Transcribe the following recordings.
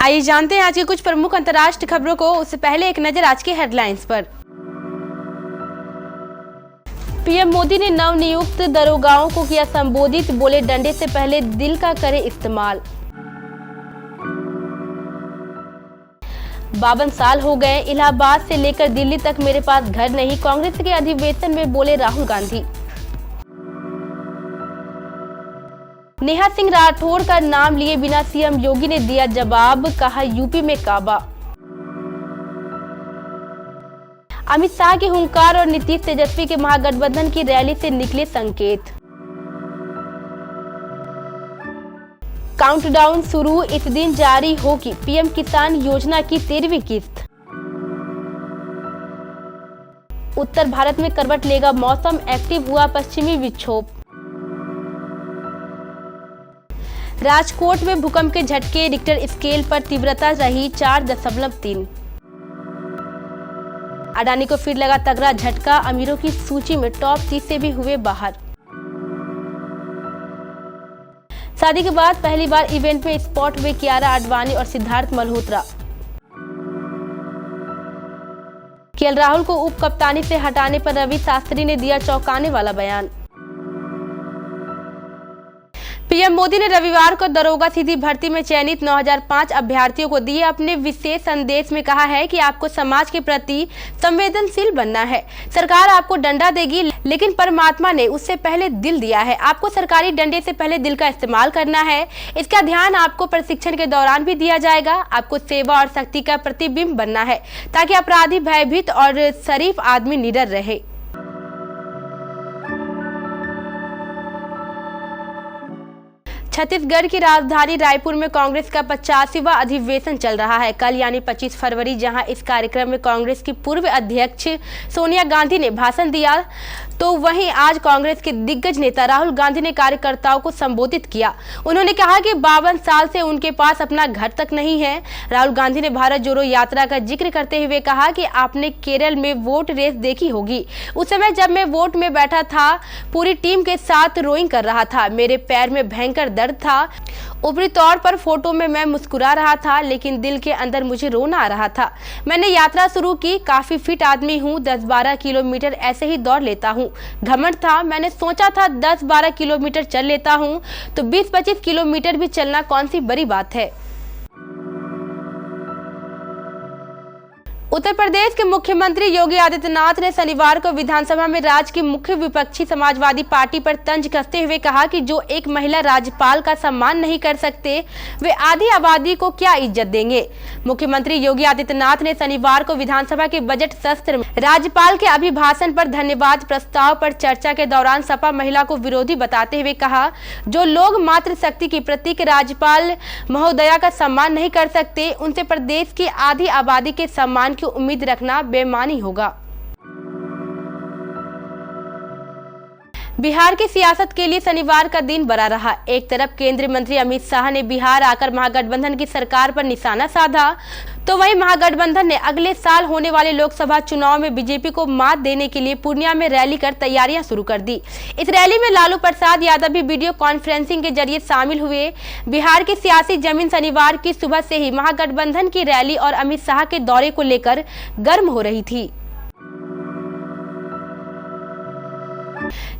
आइए जानते हैं आज की कुछ प्रमुख अंतर्राष्ट्रीय खबरों को। उससे पहले एक नजर आज की हेडलाइंस पर। पीएम मोदी ने नवनियुक्त दरोगाओं को किया संबोधित, बोले डंडे से पहले दिल का करें इस्तेमाल। 52 साल हो गए, इलाहाबाद से लेकर दिल्ली तक मेरे पास घर नहीं, कांग्रेस के अधिवेशन में बोले राहुल गांधी। नेहा सिंह राठौर का नाम लिए बिना सीएम योगी ने दिया जवाब, कहा यूपी में काबा। अमित शाह के हुंकार और नीतीश तेजस्वी के महागठबंधन की रैली से निकले संकेत। काउंटडाउन शुरू, इस दिन जारी होगी पीएम किसान योजना की 13वीं किस्त। उत्तर भारत में करवट लेगा मौसम, एक्टिव हुआ पश्चिमी विक्षोभ। राजकोट में भूकंप के झटके, रिक्टर स्केल पर तीव्रता रही 4.3। अडानी को फिर लगा तगड़ा झटका, अमीरों की सूची में टॉप 30 से भी हुए बाहर। शादी के बाद पहली बार इवेंट में स्पॉट हुए कियारा आडवाणी और सिद्धार्थ मल्होत्रा। केएल राहुल को उप कप्तानी से हटाने पर रवि शास्त्री ने दिया चौंकाने वाला बयान। पीएम मोदी ने रविवार को दरोगा सीधी भर्ती में चयनित 9005 अभ्यर्थियों को दिए अपने विशेष संदेश में कहा है कि आपको समाज के प्रति संवेदनशील बनना है। सरकार आपको डंडा देगी, लेकिन परमात्मा ने उससे पहले दिल दिया है। आपको सरकारी डंडे से पहले दिल का इस्तेमाल करना है। इसका ध्यान आपको प्रशिक्षण के दौरान भी दिया जाएगा। आपको सेवा और शक्ति का प्रतिबिंब बनना है ताकि अपराधी भयभीत और शरीफ आदमी निडर रहे। छत्तीसगढ़ की राजधानी रायपुर में कांग्रेस का 85वां अधिवेशन चल रहा है। कल यानी 25 फरवरी जहां इस कार्यक्रम में कांग्रेस की पूर्व अध्यक्ष सोनिया गांधी ने भाषण दिया, तो वहीं आज कांग्रेस के दिग्गज नेता राहुल गांधी ने कार्यकर्ताओं को संबोधित किया। उन्होंने कहा कि 52 साल से उनके पास अपना घर तक नहीं है। राहुल गांधी ने भारत जोड़ो यात्रा का जिक्र करते हुए कहा कि आपने केरल में वोट रेस देखी होगी। उस समय जब मैं वोट में बैठा था, पूरी टीम के साथ रोइंग कर रहा था। मेरे पैर में भयंकर दर्द था। ऊपरी तौर पर फोटो में मैं मुस्कुरा रहा था, लेकिन दिल के अंदर मुझे रोना आ रहा था। मैंने यात्रा शुरू की, काफी फिट आदमी हूँ, 10-12 किलोमीटर ऐसे ही दौड़ लेता हूँ। घमंड था, मैंने सोचा था 10-12 किलोमीटर चल लेता हूँ तो 20-25 किलोमीटर भी चलना कौन सी बड़ी बात है। उत्तर प्रदेश के मुख्यमंत्री योगी आदित्यनाथ ने शनिवार को विधानसभा में राज्य की मुख्य विपक्षी समाजवादी पार्टी पर तंज कसते हुए कहा कि जो एक महिला राज्यपाल का सम्मान नहीं कर सकते, वे आधी आबादी को क्या इज्जत देंगे। मुख्यमंत्री योगी आदित्यनाथ ने शनिवार को विधानसभा के बजट सत्र में राज्यपाल के अभिभाषण पर धन्यवाद प्रस्ताव पर चर्चा के दौरान सपा महिला को विरोधी बताते हुए कहा, जो लोग मातृशक्ति की प्रतीक राज्यपाल महोदया का सम्मान नहीं कर सकते, उनसे प्रदेश की आधी आबादी के सम्मान की उम्मीद रखना बेईमानी होगा। बिहार की सियासत के लिए शनिवार का दिन बड़ा रहा। एक तरफ केंद्रीय मंत्री अमित शाह ने बिहार आकर महागठबंधन की सरकार पर निशाना साधा, तो वहीं महागठबंधन ने अगले साल होने वाले लोकसभा चुनाव में बीजेपी को मात देने के लिए पूर्णिया में रैली कर तैयारियां शुरू कर दी। इस रैली में लालू प्रसाद यादव भी वीडियो कॉन्फ्रेंसिंग के जरिए शामिल हुए। बिहार की सियासी जमीन शनिवार की सुबह से ही महागठबंधन की रैली और अमित शाह के दौरे को लेकर गर्म हो रही थी।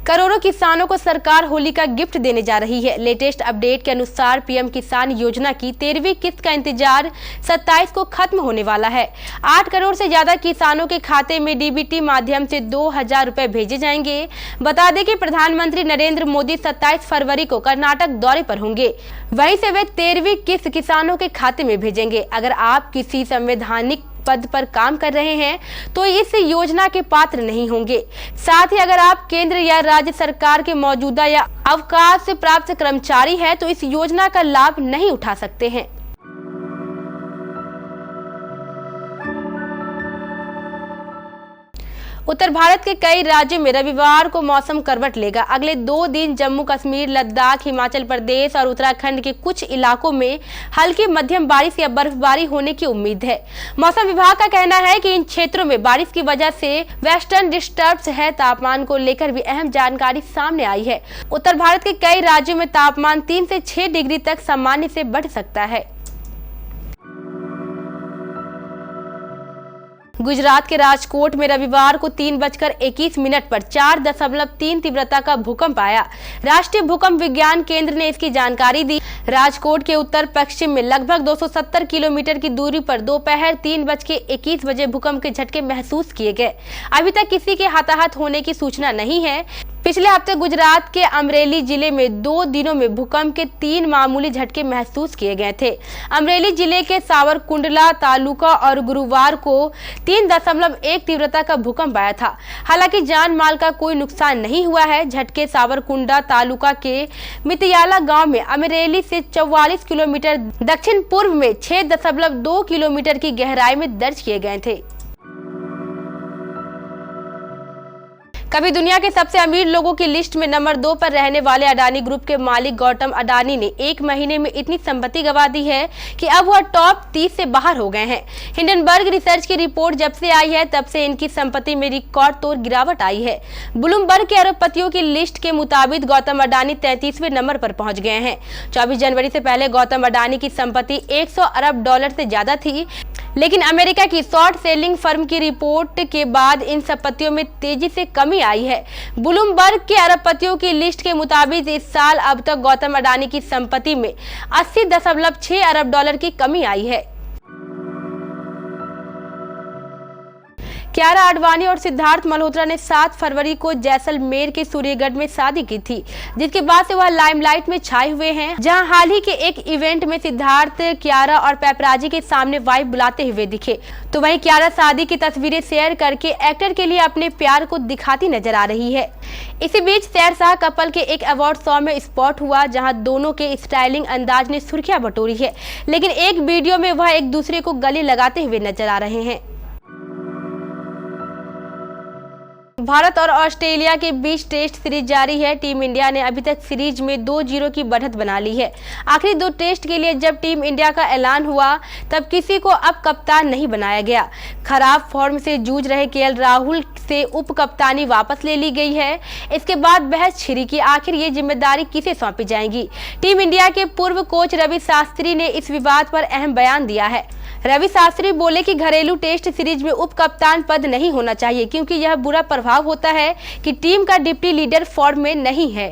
करोड़ों किसानों को सरकार होली का गिफ्ट देने जा रही है। लेटेस्ट अपडेट के अनुसार पीएम किसान योजना की 13वीं किस्त का इंतजार 27 को खत्म होने वाला है। 8 करोड़ से ज्यादा किसानों के खाते में डीबीटी माध्यम से 2000 रुपए भेजे जाएंगे। बता दें कि प्रधानमंत्री नरेंद्र मोदी 27 फरवरी को कर्नाटक दौरे पर होंगे। वहीं से वे 13वीं किस्त किसानों के खाते में भेजेंगे। अगर आप किसी संवैधानिक पद पर काम कर रहे हैं तो इस योजना के पात्र नहीं होंगे। साथ ही अगर आप केंद्र या राज्य सरकार के मौजूदा या अवकाश से प्राप्त कर्मचारी हैं तो इस योजना का लाभ नहीं उठा सकते हैं। उत्तर भारत के कई राज्यों में रविवार को मौसम करवट लेगा। अगले 2 दिन जम्मू कश्मीर, लद्दाख, हिमाचल प्रदेश और उत्तराखंड के कुछ इलाकों में हल्की मध्यम बारिश या बर्फबारी होने की उम्मीद है। मौसम विभाग का कहना है कि इन क्षेत्रों में बारिश की वजह से वेस्टर्न डिस्टर्ब्स है। तापमान को लेकर भी अहम जानकारी सामने आई है। उत्तर भारत के कई राज्यों में तापमान 3 से 6 डिग्री तक सामान्य से बढ़ सकता है। गुजरात के राजकोट में रविवार को 3:21 पर 4.3 तीव्रता का भूकंप आया। राष्ट्रीय भूकंप विज्ञान केंद्र ने इसकी जानकारी दी। राजकोट के उत्तर पश्चिम में लगभग 270 किलोमीटर की दूरी पर दोपहर 3:21 बजे भूकंप के झटके महसूस किए गए। अभी तक किसी के हताहत होने की सूचना नहीं है। पिछले हफ्ते गुजरात के अमरेली जिले में 2 दिनों में भूकंप के 3 मामूली झटके महसूस किए गए थे। अमरेली जिले के सावरकुंडला तालुका और गुरुवार को 3.1 तीव्रता का भूकंप आया था। हालांकि जान माल का कोई नुकसान नहीं हुआ है। झटके सावरकुंडला तालुका के मितियाला गांव में अमरेली से 44 किलोमीटर दक्षिण पूर्व में 6.2 किलोमीटर की गहराई में दर्ज किए गए थे। कभी दुनिया के सबसे अमीर लोगों की लिस्ट में नंबर 2 पर रहने वाले अडानी ग्रुप के मालिक गौतम अडानी ने 1 महीने में इतनी संपत्ति गंवा दी है कि अब वह टॉप 30 से बाहर हो गए हैं। हिंडनबर्ग रिसर्च की रिपोर्ट जब से आई है तब से इनकी संपत्ति में रिकॉर्ड तोड़ गिरावट आई है। ब्लूमबर्ग के अरबपतियों की लिस्ट के मुताबिक गौतम अडानी 33वें नंबर पर पहुंच गए हैं। 24 जनवरी से पहले गौतम अडानी की संपत्ति $100 अरब से ज्यादा थी, लेकिन अमेरिका की शॉर्ट सेलिंग फर्म की रिपोर्ट के बाद इन संपत्तियों में तेजी से कमी आई है। ब्लूमबर्ग के अरबपतियों की लिस्ट के मुताबिक इस साल अब तक गौतम अडानी की संपत्ति में 80.6 अरब की कमी आई है। कियारा आडवाणी और सिद्धार्थ मल्होत्रा ने 7 फरवरी को जैसलमेर के सूर्यगढ़ में शादी की थी, जिसके बाद से वह लाइमलाइट में छाए हुए हैं। जहां हाल ही के एक इवेंट में सिद्धार्थ कियारा और पैपराजी के सामने वाइफ बुलाते हुए दिखे, तो वहीं कियारा शादी की तस्वीरें शेयर करके एक्टर के लिए अपने प्यार को दिखाती नजर आ रही है। इसी बीच शेरशाह कपल के एक अवार्ड शो में स्पॉट हुआ, जहां दोनों के स्टाइलिंग अंदाज ने सुर्खियां बटोरी है, लेकिन एक वीडियो में वह एक दूसरे को गले लगाते हुए नजर आ रहे हैं। भारत और ऑस्ट्रेलिया के बीच टेस्ट सीरीज जारी है। टीम इंडिया ने अभी तक सीरीज में 2-0 की बढ़त बना ली है। आखिरी 2 टेस्ट के लिए जब टीम इंडिया का ऐलान हुआ तब किसी को अब कप्तान नहीं बनाया गया। खराब फॉर्म से जूझ रहे केएल राहुल से उप कप्तानी वापस ले ली गई है। इसके बाद बहस छिड़ी कि आखिर ये जिम्मेदारी किसे सौंपी जाएगी। टीम इंडिया के पूर्व कोच रवि शास्त्री ने इस विवाद पर अहम बयान दिया है। रवि शास्त्री बोले कि घरेलू टेस्ट सीरीज में उप कप्तान पद नहीं होना चाहिए, क्योंकि यह बुरा प्रभाव होता है कि टीम का डिप्टी लीडर फॉर्म में नहीं है।